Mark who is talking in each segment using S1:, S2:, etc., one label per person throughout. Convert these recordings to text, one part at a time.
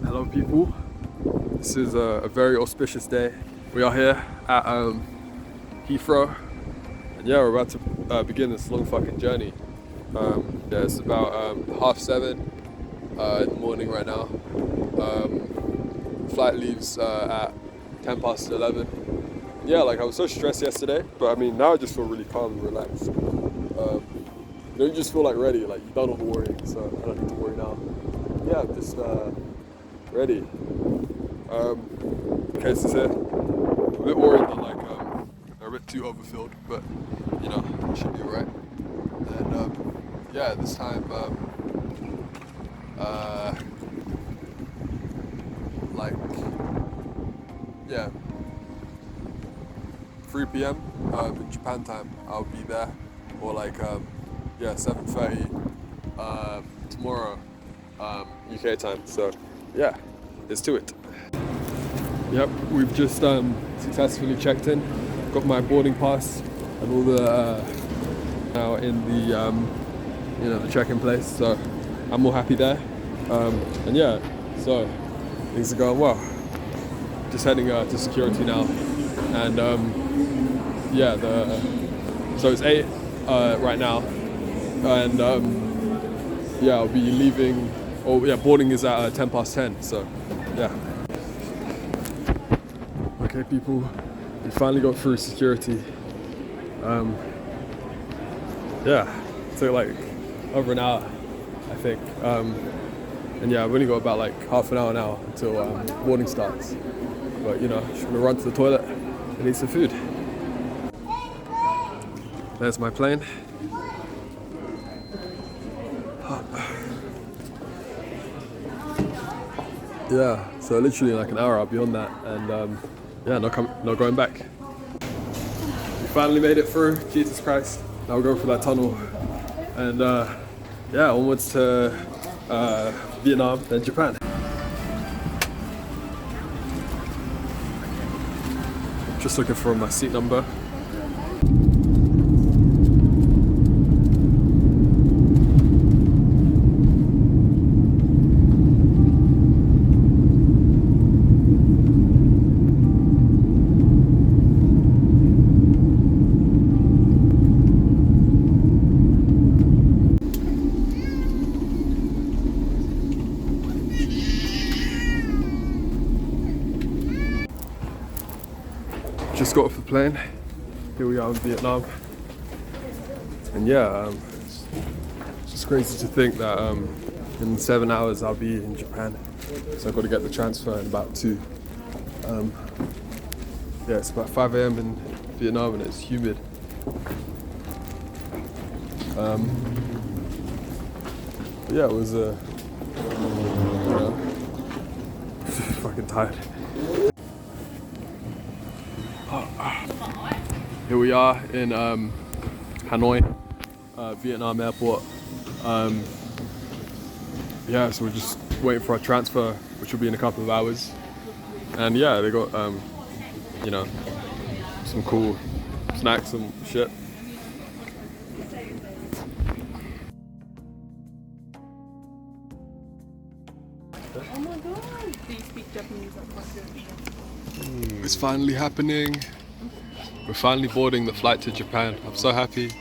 S1: Hello people, this is a very auspicious day. We are here at Heathrow, and yeah, we're about to begin this long fucking journey. Yeah, it's about 7:30 in the morning right now. Flight leaves at 11:10. Yeah, like I was so stressed yesterday, but I mean now I just feel really calm and relaxed. You just feel like ready, like you've done all the worrying, so I don't need to worry now. Yeah, I'm just ready. Case is here. I'm a bit worried that they're a bit too overfilled, but you know, it should be alright. And yeah, this time yeah, 3 p.m. In Japan time, I'll be there, or 7:30 tomorrow UK time. So yeah, let's do it. Yep, we've just successfully checked in, got my boarding pass and all the now in the the check-in place. So I'm all happy there. And yeah, so things are going well. Just heading to security now, and yeah, so it's 8 right now, and yeah, I'll be leaving. Oh yeah, boarding is at 10:10. So yeah. Okay, people, we finally got through security. Yeah, it took like over an hour, I think. And yeah, I've only got about like half an hour now until boarding starts. But you know, just gonna run to the toilet and eat some food. There's my plane. Yeah, so literally like an hour I'll be on that, and yeah, not going back. We finally made it through, Jesus Christ. Now we're going through that tunnel, and yeah, onwards to Vietnam, then Japan. Just looking for my seat number. Just got off the plane. Here we are in Vietnam, and yeah, it's just crazy to think that in 7 hours I'll be in Japan. So I've got to get the transfer in about 2. Yeah, it's about 5 a.m. in Vietnam and it's humid. But yeah, it was fucking tired. Here we are in Hanoi, Vietnam airport. Yeah, so we're just waiting for our transfer, which will be in a couple of hours. And yeah, they got some cool snacks and shit.
S2: Oh my god! Do you speak Japanese?
S1: It's finally happening. We're finally boarding the flight to Japan. I'm so happy.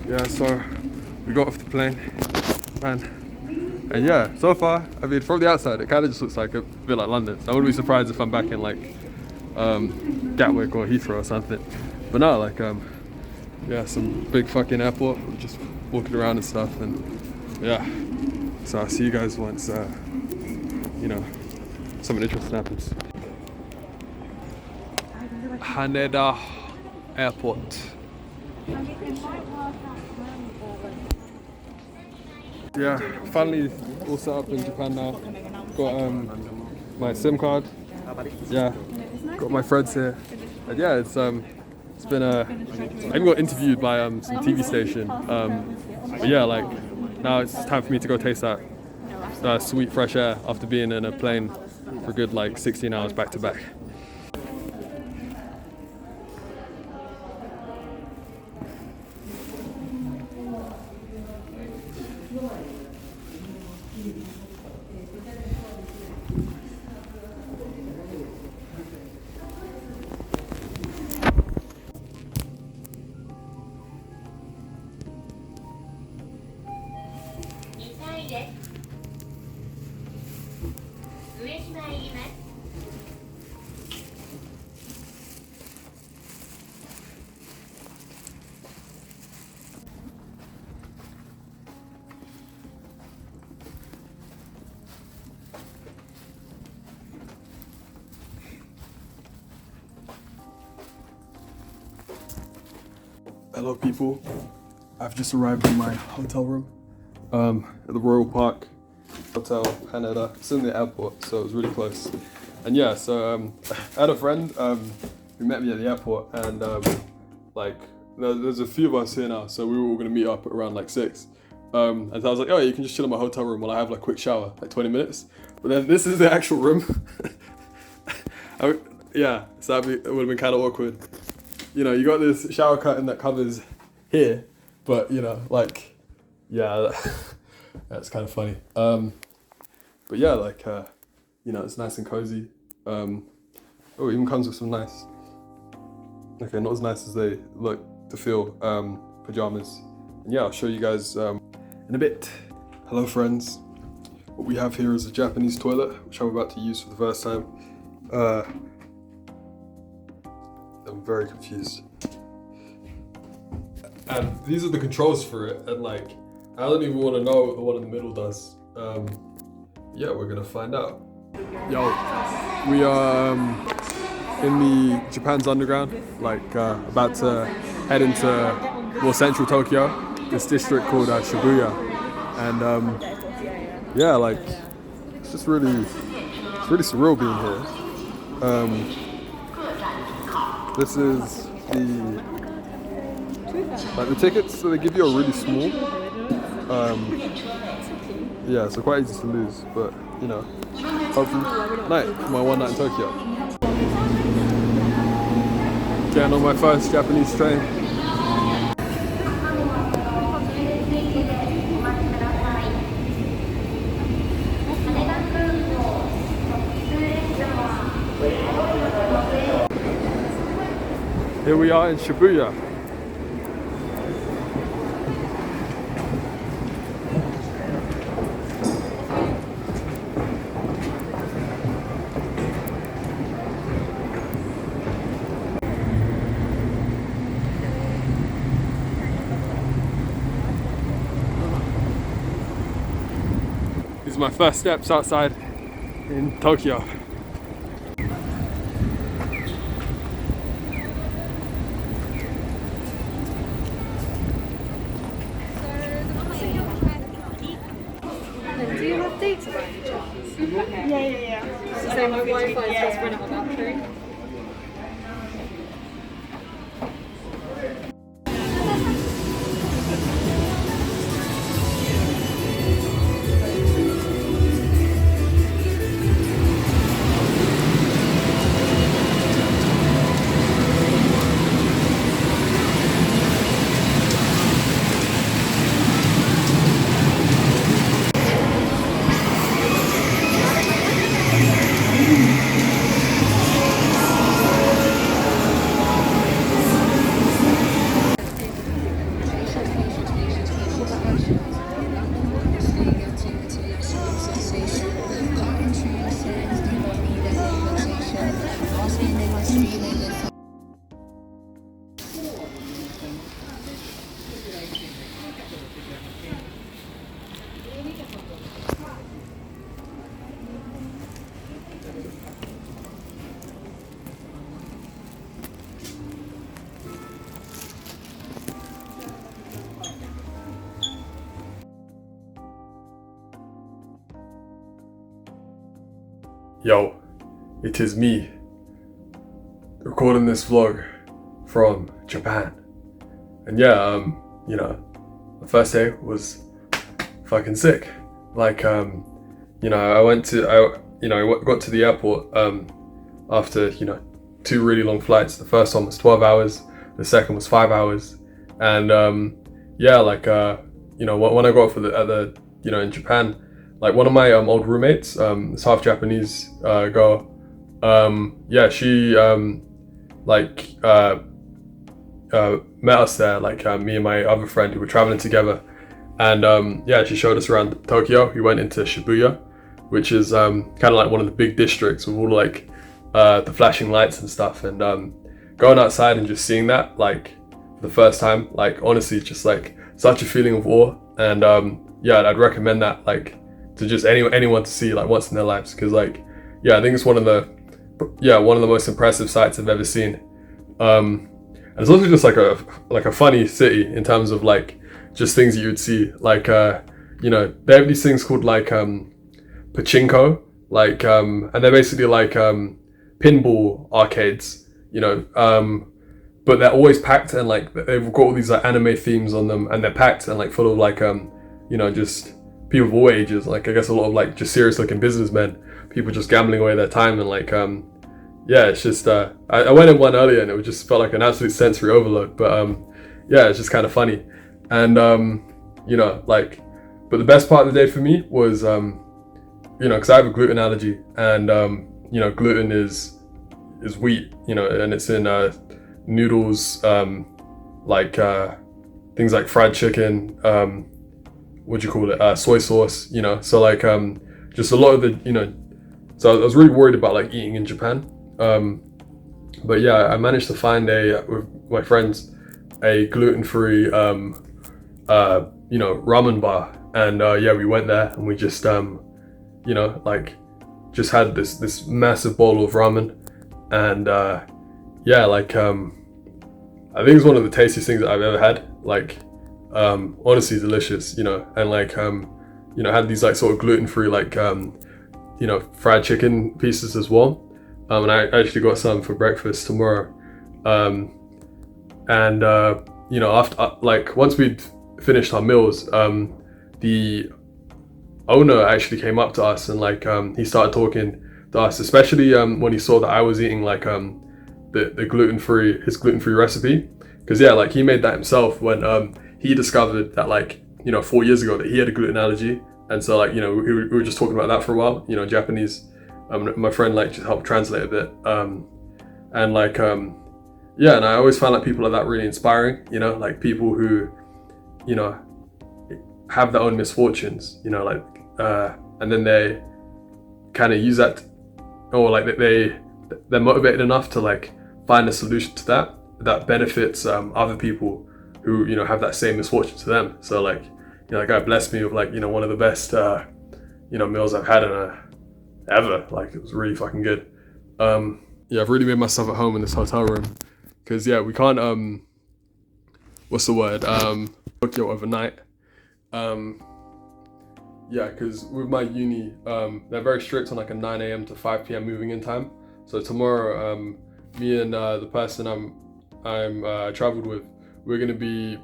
S1: Yeah, so we got off the plane, and yeah, so far, I mean, from the outside, it kind of just looks like a bit like London. So I wouldn't be surprised if I'm back in like Gatwick or Heathrow or something. But no, yeah, some big fucking airport. We're just walking around and stuff, and yeah. So I'll see you guys once, something interesting happens. Haneda Airport. Yeah, finally all set up in Japan now. Got my SIM card. Yeah, got my friends here. And yeah, it's been I even got interviewed by some TV station. But yeah, like now it's time for me to go taste that sweet fresh air after being in a plane for a good like 16 hours back to back. Hello people, I've just arrived in my hotel room at the Royal Park Hotel, Haneda. It's in the airport, so it was really close. And yeah, so I had a friend who met me at the airport, and like there's a few of us here now, so we were all gonna meet up at around like 6. And so I was like, oh, you can just chill in my hotel room while I have like a quick shower, like 20 minutes. But then this is the actual room. Yeah, so it would have been kind of awkward. You know, you got this shower curtain that covers here, but you know, like, yeah, that's kind of funny. But yeah, like, you know, it's nice and cozy. Oh, it even comes with some nice, okay, not as nice as they look to feel, pajamas. And yeah, I'll show you guys in a bit. Hello friends. What we have here is a Japanese toilet, which I'm about to use for the first time. I'm very confused. And these are the controls for it, and like, I don't even want to know what the one in the middle does. Yeah, we're gonna find out. Yo, we are in the Japan's underground, like about to head into more central Tokyo, this district called Shibuya. And yeah, like, it's just really surreal being here. This is the tickets that they give you are really small. Yeah, so quite easy to lose, but you know, hopefully, my one night in Tokyo. Getting on my first Japanese train. Here we are in Shibuya. These are my first steps outside in Tokyo.
S2: Do you have data by any chance? Yeah. So my Wi-Fi is just run out of battery.
S1: Yo, it is me recording this vlog from Japan. And yeah, you know, the first day was fucking sick. Like, you know, I got to the airport after, you know, 2 really long flights. The first one was 12 hours, the second was 5 hours. And yeah, like, you know, when I got off you know, in Japan, like one of my old roommates, this half Japanese girl, yeah, she met us there, like me and my other friend who were traveling together. And yeah, she showed us around Tokyo. We went into Shibuya, which is kind of like one of the big districts with all like the flashing lights and stuff. And going outside and just seeing that, like for the first time, like honestly, just like such a feeling of awe. And yeah, I'd recommend that like to just anyone to see like once in their lives, because like yeah, I think it's one of the most impressive sights I've ever seen. And it's also just like a funny city in terms of like just things that you would see, like you know, they have these things called like pachinko, like and they're basically like pinball arcades, you know, but they're always packed, and like they've got all these like anime themes on them, and they're packed and like full of like you know, just people of all ages, like I guess a lot of like just serious looking businessmen, people just gambling away their time. And like yeah, it's just I went in one earlier and it just felt like an absolute sensory overload, but yeah, it's just kind of funny. And you know, like, but the best part of the day for me was you know, because I have a gluten allergy, and you know, gluten is wheat, you know, and it's in noodles, like things like fried chicken, what do you call it, soy sauce, you know, so like just a lot of the, you know, so I was really worried about like eating in Japan, but yeah, I managed to find with my friends a gluten-free you know, ramen bar. And yeah, we went there and we just you know, like just had this massive bowl of ramen. And yeah, like I think it's one of the tastiest things that I've ever had, like honestly delicious, you know. And like you know, had these like sort of gluten-free like you know, fried chicken pieces as well, and I actually got some for breakfast tomorrow. And you know, after like once we'd finished our meals, the owner actually came up to us and like he started talking to us, especially when he saw that I was eating like the his gluten-free recipe, because yeah, like he made that himself when he discovered that, like, you know, 4 years ago, that he had a gluten allergy. And so like, you know, we were just talking about that for a while, you know, Japanese. My friend like just helped translate a bit, and like yeah, and I always find like people like that really inspiring, you know, like people who, you know, have their own misfortunes, you know, like and then they kind of use that, or like they're motivated enough to like find a solution to that benefits other people who, you know, have that same misfortune to them. So like, you know, that guy blessed me with like, you know, one of the best you know, meals I've had ever. Like, it was really fucking good. Yeah, I've really made myself at home in this hotel room, because yeah, we can't what's the word, Tokyo overnight. Yeah, because with my uni, they're very strict on like a 9 a.m. to 5 p.m. moving in time. So tomorrow, me and the person I traveled with, we're gonna be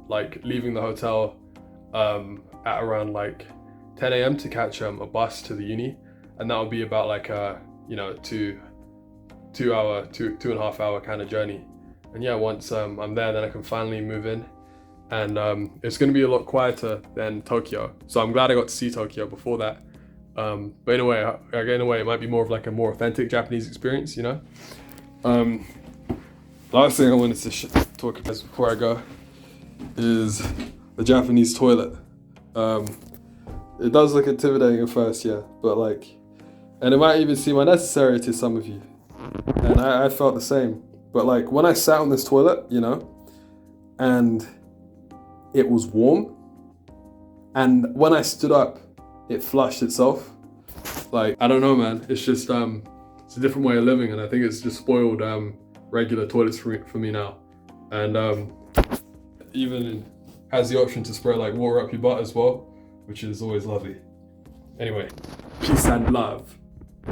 S1: like leaving the hotel at around like 10 a.m. to catch a bus to the uni, and that'll be about like you know, two and a half hour kind of journey. And yeah, once I'm there, then I can finally move in, and it's going to be a lot quieter than Tokyo. So I'm glad I got to see Tokyo before that. But in a way, it might be more of like a more authentic Japanese experience, you know. Last thing I wanted to talk about before I go is the Japanese toilet. It does look intimidating at first, yeah, but like, and it might even seem unnecessary to some of you, and I felt the same. But like, when I sat on this toilet, you know, and it was warm, and when I stood up, it flushed itself. Like, I don't know, man, it's just it's a different way of living, and I think it's just spoiled regular toilets for me now. And even has the option to spray like water up your butt as well, which is always lovely. Anyway, peace and love.